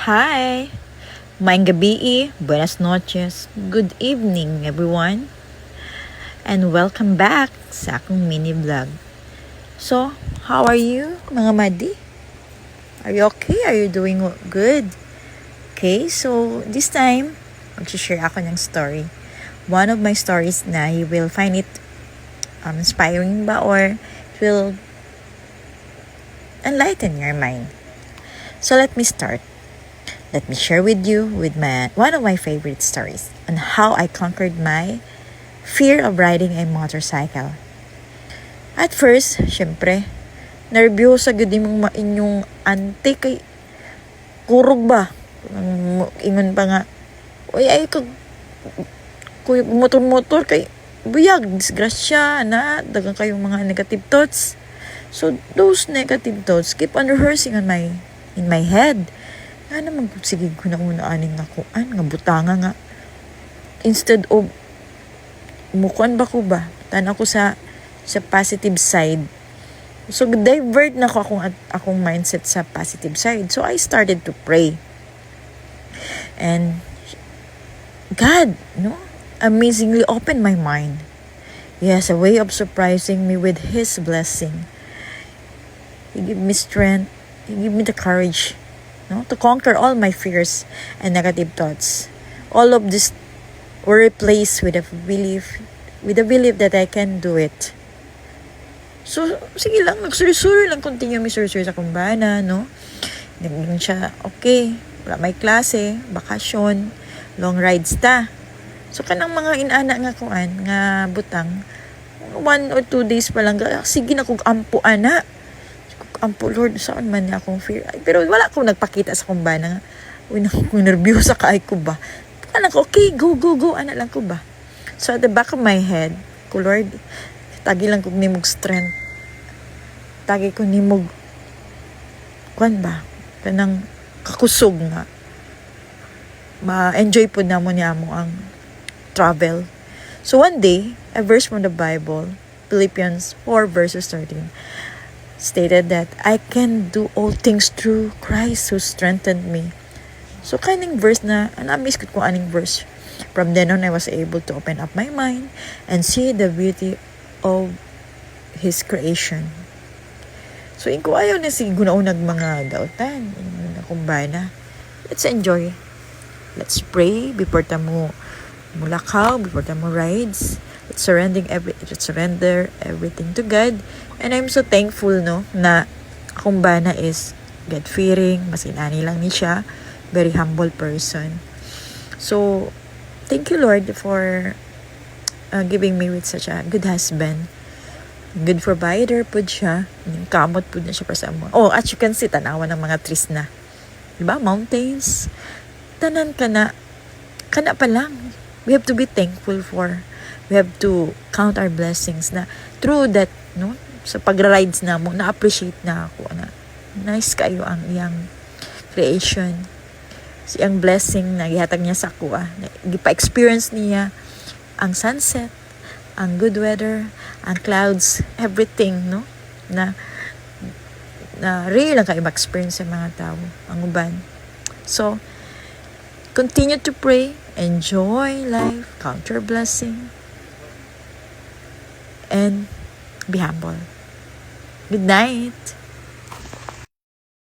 Hi! Maayong gabi, buenas noches, good evening everyone, and welcome back sa akong mini vlog. So, how are you mga madi? Are you okay? Are you doing good? Okay, so this time, mag-share ako ng story. One of my stories na you will find it inspiring ba or it will enlighten your mind. So let me start. Let me share with you one of my favorite stories on how I conquered my fear of riding a motorcycle. At first, syempre, nervyosa gud imong mainyong ante kay kurog ba. Ingon pa nga, uy ay kag kuy motor kay buyag disgrasya na dagang kayong mga negative thoughts. So those negative thoughts keep on rehearsing in my head. Ano sige ko na una aning nga nga butanga nga. Instead of mukuan ba ko ba? Tan ako sa positive side. So divert na ko akong mindset sa positive side. So I started to pray. And God, amazingly opened my mind. He has a way of surprising me with His blessing. He gave me strength. He gave me the courage to conquer all my fears and negative thoughts. All of this were replaced with a belief that I can do it. So, sige lang, nagsuri-suri lang, continue mi suri-suri sa kumbana, no? Naging siya, okay, wala may klase, bakasyon, long rides ta. So, kanang mga inana nga kuan, nga butang, 1 or 2 days pa lang, sige na kung ampo ana. Ampo Lord, saan man niya akong fear. Ay, pero wala akong nagpakita sa kumbana nga. Uy, kung nervyosa ka ay ko ba. Anak ko, okay, go, anak lang ko ba. So at the back of my head, ko Lord, tagi lang kong nimog strength. Tagi ko nimog, kuan ba, kanang kakusog nga. Ma-enjoy po na mo niya mo ang travel. So one day, a verse from the Bible, Philippians 4 verses 13, stated that I can do all things through Christ who strengthened me. So, kaning verse na, na-miss ko kung aning verse. From then on, I was able to open up my mind and see the beauty of His creation. So, kung ayaw na sige gunaunag mga dautan, kumbana, let's enjoy. Let's pray before tamo mulakaw, before tamo rides. Let's surrender everything to God. And I'm so thankful, na akong bana is God-fearing, mas inani lang ni siya, very humble person. So, thank you, Lord, for giving me with such a good husband. Good provider po siya. Kamot po na siya para sa mo. Oh, as you can see, tanawan ng mga trees na. Diba? Mountains. Tanan ka na pa lang. We have to be thankful for. We have to count our blessings na through that, sa pagra-rides na mo, na-appreciate na ako na nice kayo ang iyang creation. Siyang blessing na gihatag niya sa ako, gipa-experience niya ang sunset, ang good weather, ang clouds, everything, na really lang kayo ma-experience sa mga tao, ang uban. So, continue to pray, enjoy life, count your blessing, and be humble. Good night.